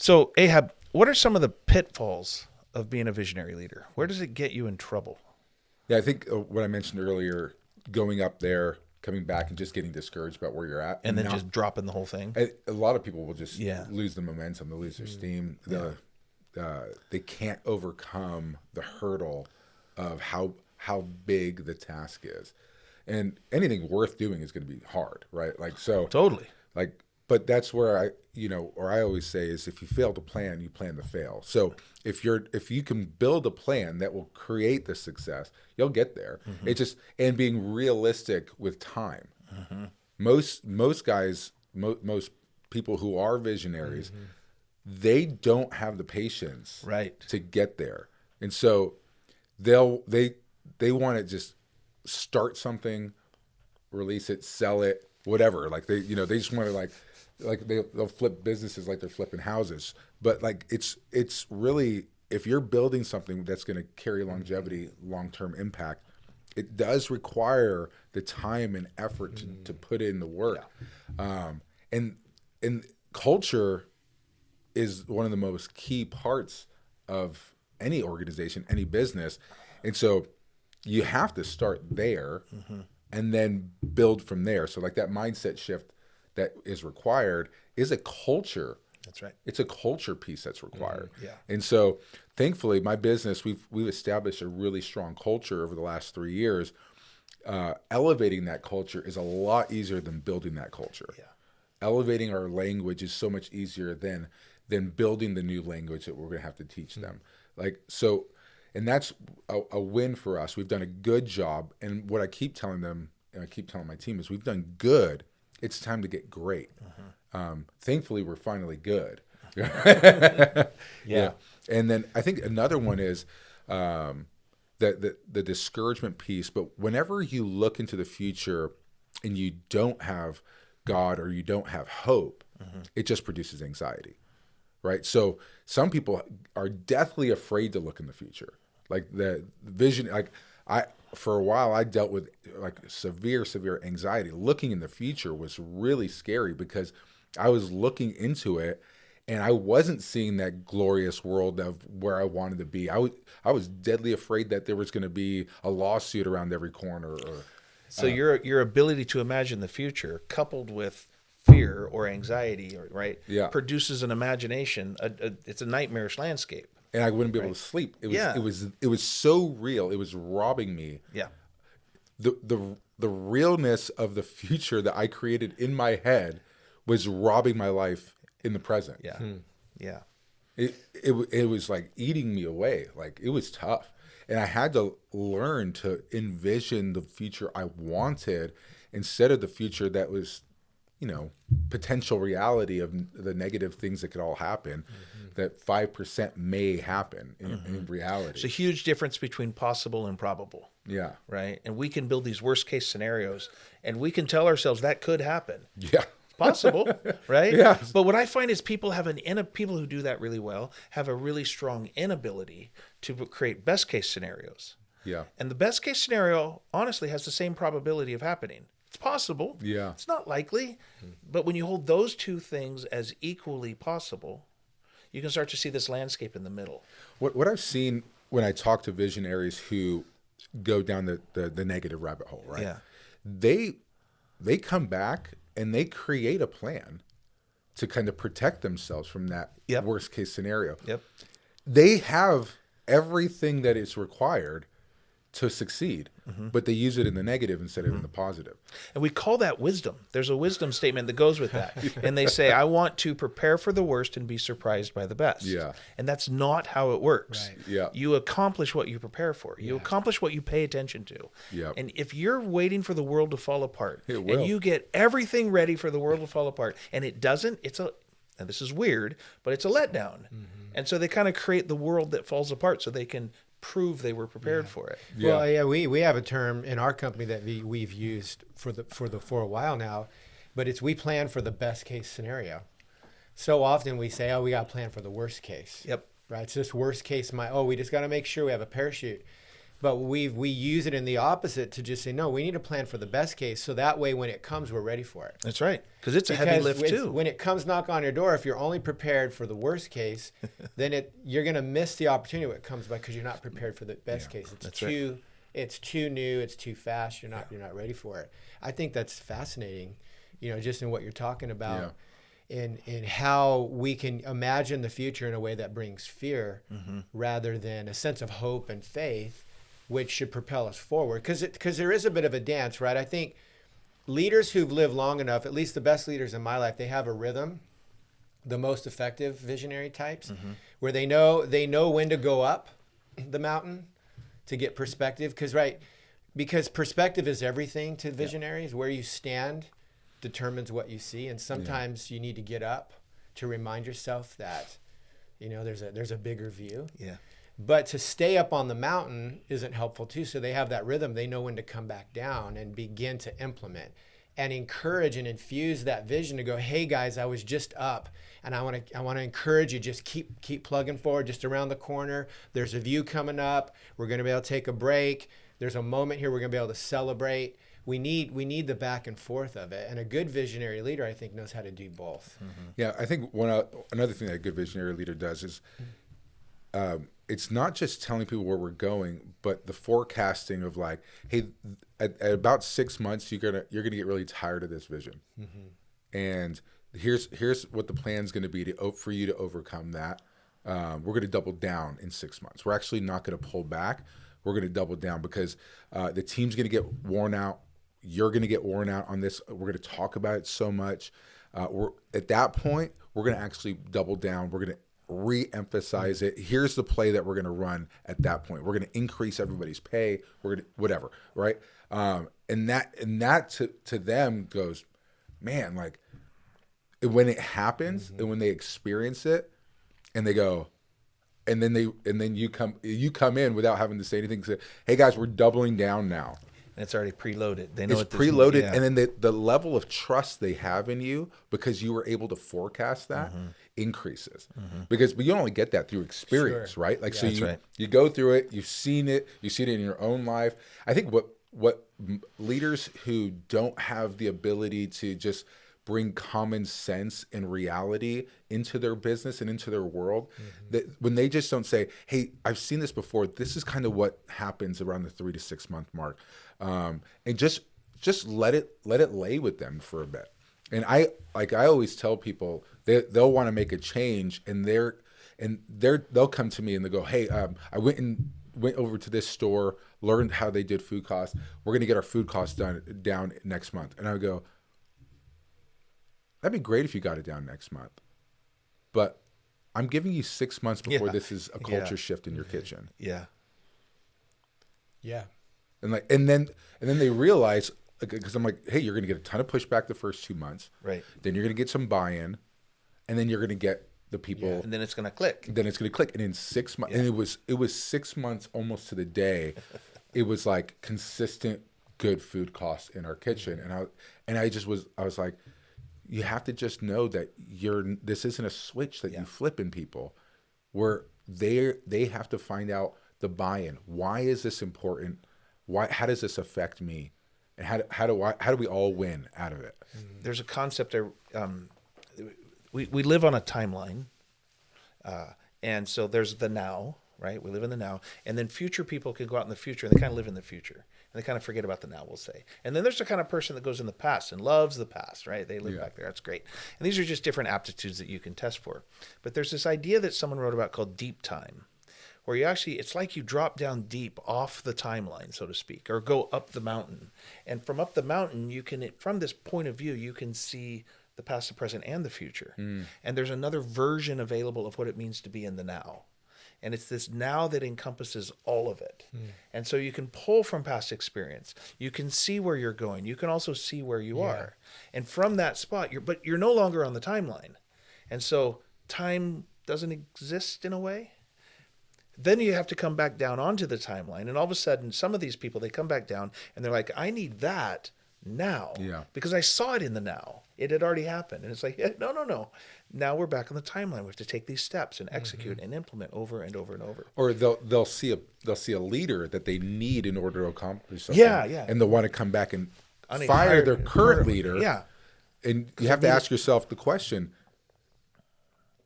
So, Ahab, what are some of the pitfalls of being a visionary leader? Where does it get you in trouble? Yeah, I think what I mentioned earlier, going up there, coming back, and just getting discouraged about where you're at, And then just dropping the whole thing? A lot of people will just Yeah. lose the momentum, they lose their steam. They can't overcome the hurdle of how big the task is, and anything worth doing is going to be hard, right? Like so, Totally. like, but that's where I always say is if you fail to plan, you plan to fail. So if you can build a plan that will create the success, you'll get there. It's just, and being realistic with time. Most guys, most people who are visionaries, they don't have the patience Right. to get there. And so they want to just start something, release it, sell it, whatever. Like they just want to they'll flip businesses like they're flipping houses. But like it's really, if you're building something that's going to carry longevity, long-term impact, it does require the time and effort to put in the work. And culture is one of the most key parts of any organization, any business. And so you have to start there and then build from there. So like that mindset shift that is required is a culture. That's right. It's a culture piece that's required. Yeah. And so thankfully my business, we've established a really strong culture over the last 3 years. Elevating that culture is a lot easier than building that culture. Yeah. Elevating our language is so much easier than building the new language that we're going to have to teach them. Like, so, and that's a win for us. We've done a good job. And what I keep telling them, and I keep telling my team, is we've done good. It's time to get great. Thankfully, we're finally good. Yeah. And then I think another one is the discouragement piece. But whenever you look into the future and you don't have God or you don't have hope, it just produces anxiety. Right. So some people are deathly afraid to look in the future. Like the vision, for a while I dealt with like severe anxiety. Looking in the future was really scary because I was looking into it and I wasn't seeing that glorious world of where I wanted to be. I was deadly afraid that there was going to be a lawsuit around every corner. So your ability to imagine the future coupled with fear or anxiety, produces an imagination. It's a nightmarish landscape. And I wouldn't be able to sleep. It was so real. It was robbing me. Yeah. The realness of the future that I created in my head was robbing my life in the present. Yeah. Yeah. It was like eating me away. Like it was tough. And I had to learn to envision the future I wanted instead of the future that was, potential reality of the negative things that could all happen, that 5% may happen in reality. It's a huge difference between possible and probable. Yeah. Right. And we can build these worst case scenarios and we can tell ourselves that could happen. Yeah. It's possible. Right. Yeah. But what I find is people who do that really well have a really strong inability to create best case scenarios. Yeah. And the best case scenario honestly has the same probability of happening. It's possible. Yeah. It's not likely. But when you hold those two things as equally possible, you can start to see this landscape in the middle. What I've seen when I talk to visionaries who go down the negative rabbit hole, right? Yeah. They come back and they create a plan to kind of protect themselves from that worst case scenario. Yep. They have everything that is required to succeed, but they use it in the negative instead of in the positive. And we call that wisdom. There's a wisdom statement that goes with that. And they say, I want to prepare for the worst and be surprised by the best. Yeah. And that's not how it works. Right. Yeah. You accomplish what you prepare for. You accomplish what you pay attention to. Yeah. And if you're waiting for the world to fall apart, It will. and you get everything ready for the world to fall apart, and it doesn't, and this is weird, but it's a letdown. And so they kind of create the world that falls apart so they can prove they were prepared for it. Yeah. Well, we have a term in our company that we've used for a while now, but it's we plan for the best case scenario. So often we say, we got to plan for the worst case. Yep. Right. So this worst case we just got to make sure we have a parachute. But we use it in the opposite to just say, no, we need to plan for the best case. So that way, when it comes, we're ready for it. That's right. Because it's a heavy lift too. When it comes knock on your door, if you're only prepared for the worst case, then you're going to miss the opportunity when it comes by, because you're not prepared for the best case. It's too new. It's too fast. You're not ready for it. I think that's fascinating, just in what you're talking about. In how we can imagine the future in a way that brings fear rather than a sense of hope and faith, which should propel us forward. Because there is a bit of a dance, right? I think leaders who've lived long enough, at least the best leaders in my life, they have a rhythm, the most effective visionary types, where they know when to go up the mountain to get perspective. Because perspective is everything to visionaries. Where you stand determines what you see, and sometimes you need to get up to remind yourself that there's a bigger view. But to stay up on the mountain isn't helpful too. So they have that rhythm. They know when to come back down and begin to implement and encourage and infuse that vision to go, hey guys, I was just up, and I want to encourage you, just keep plugging forward. Just around the corner, there's a view coming up. We're going to be able to take a break. There's a moment here we're going to be able to celebrate. We need the back and forth of it, and a good visionary leader, I think, knows how to do both. Yeah, I think another thing that a good visionary leader does is it's not just telling people where we're going, but the forecasting of like, hey, at about 6 months, you're gonna get really tired of this vision, and here's what the plan's going to be for you to overcome that. We're going to double down in 6 months. We're actually not going to pull back. We're going to double down because the team's going to get worn out. You're going to get worn out on this. We're going to talk about it so much. At that point, we're going to actually double down. We're going to re-emphasize it. Here's the play that we're going to run at that point. We're going to increase everybody's pay. We're going to whatever, right? And that to them goes, man, like when it happens and when they experience it, and they go, and then you come in without having to say anything. Say, hey guys, we're doubling down now. And it's already preloaded. They know it's preloaded, and then the level of trust they have in you because you were able to forecast that increases. But you only get that through experience, right? Like you go through it, you've seen it in your own life. I think what leaders who don't have the ability to just bring common sense and reality into their business and into their world, that when they just don't say, hey, I've seen this before, this is kind of what happens around the 3 to 6 month mark, and just let it lay with them for a bit. And I always tell people they'll want to make a change, and they'll come to me and they go, hey, I went over to this store, learned how they did food costs. We're going to get our food costs down next month. And I go, that'd be great if you got it down next month, but I'm giving you 6 months before this is a culture shift in your kitchen. Yeah. And then they realize, because I'm like, hey, you're going to get a ton of pushback the first 2 months. Right. Then you're going to get some buy-in, and then you're going to get the people. And then it's going to click. And in 6 months, and it was 6 months almost to the day. It was like consistent good food costs in our kitchen, and I was like, you have to just know that this isn't a switch that you flip in people, where they have to find out the buy-in. Why is this important? How does this affect me? And how do we all win out of it? There's a concept there. We live on a timeline, and so there's the now, right? We live in the now, and then future people can go out in the future, and they kind of live in the future. And they kind of forget about the now, we'll say. And then there's the kind of person that goes in the past and loves the past, right? They live back there. That's great. And these are just different aptitudes that you can test for. But there's this idea that someone wrote about called deep time, where it's like you drop down deep off the timeline, so to speak, or go up the mountain. And from up the mountain, from this point of view, you can see the past, the present, and the future. And there's another version available of what it means to be in the now. And it's this now that encompasses all of it. And so you can pull from past experience. You can see where you're going. You can also see where you are. And from that spot, you're no longer on the timeline. And so time doesn't exist in a way. Then you have to come back down onto the timeline. And all of a sudden, some of these people, they come back down and they're like, I need that now. Yeah. Because I saw it in the now. It had already happened. And it's like, no, no, no. Now we're back on the timeline. We have to take these steps and execute and implement over and over and over. Or they'll see a leader that they need in order to accomplish something. Yeah, yeah. And they'll want to come back and I mean, fire hire- their current leader. Yeah. And you have to ask yourself the question,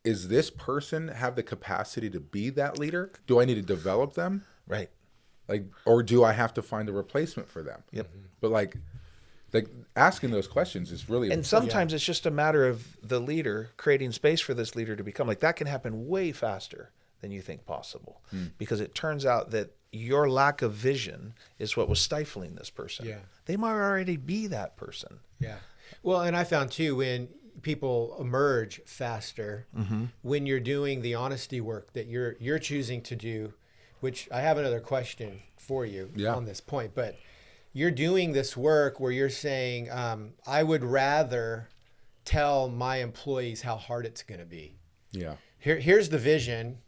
is this person have the capacity to be that leader? Do I need to develop them? Right. Like, or do I have to find a replacement for them? Yep. But like asking those questions is really And sometimes it's just a matter of the leader creating space for this leader to become. Like that can happen way faster than you think possible, because it turns out that your lack of vision is what was stifling this person. Yeah. They might already be that person. Yeah. Well, and I found too, when people emerge faster, when you're doing the honesty work that you're choosing to do, which I have another question for you on this point, but you're doing this work where you're saying, I would rather tell my employees how hard it's going to be. Yeah. Here's the vision.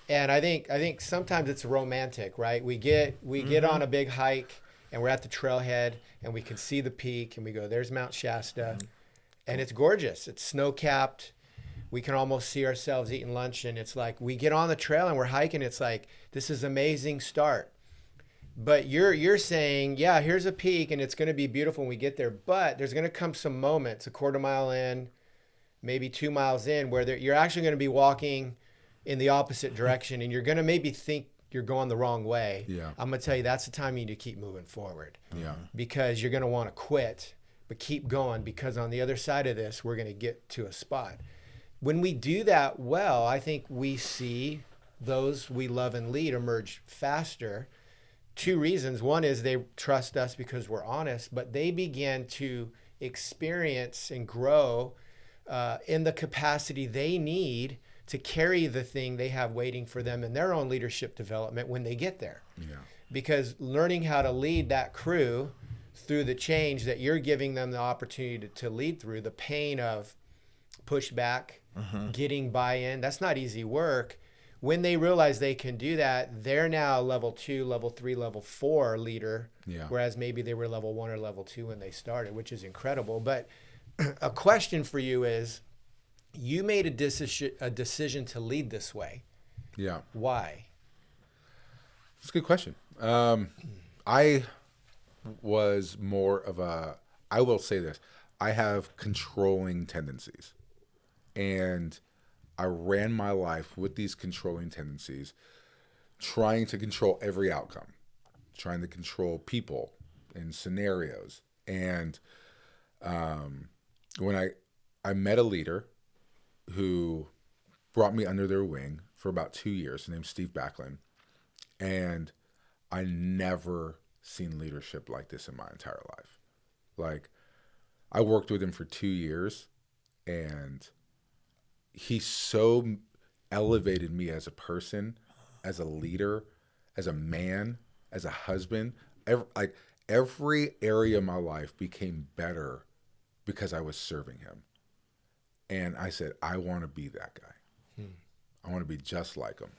And I think sometimes it's romantic, right? We get on a big hike and we're at the trailhead and we can see the peak and we go, there's Mount Shasta. And it's gorgeous. It's snow-capped. We can almost see ourselves eating lunch. And it's like, we get on the trail and we're hiking. It's like, this is amazing start. But you're saying, yeah, here's a peak and it's going to be beautiful when we get there. But there's going to come some moments, a quarter mile in, maybe 2 miles in, where you're actually going to be walking in the opposite direction, and you're going to maybe think you're going the wrong way. Yeah. I'm going to tell you that's the time you need to keep moving forward. Yeah. Because you're going to want to quit, but keep going, because on the other side of this, we're going to get to a spot. When we do that well, I think we see those we love and lead emerge faster. 2 reasons. One is they trust us because we're honest, but they begin to experience and grow in the capacity they need to carry the thing they have waiting for them in their own leadership development when they get there. Yeah. Because learning how to lead that crew through the change that you're giving them the opportunity to lead through, the pain of pushback, getting buy-in, that's not easy work. When they realize they can do that, they're now level 2, level 3, level 4 leader, whereas maybe they were level 1 or level 2 when they started, which is incredible. But a question for you is, you made a decision to lead this way. Yeah. Why? That's a good question. I was more of I will say this, I have controlling tendencies. And I ran my life with these controlling tendencies, trying to control every outcome, trying to control people and scenarios. And when I met a leader who brought me under their wing for about 2 years. His name's Steve Backlund. And I never seen leadership like this in my entire life. Like, I worked with him for 2 years, and he so elevated me as a person, as a leader, as a man, as a husband. Every area of my life became better because I was serving him. And I said, I want to be that guy. I want to be just like him.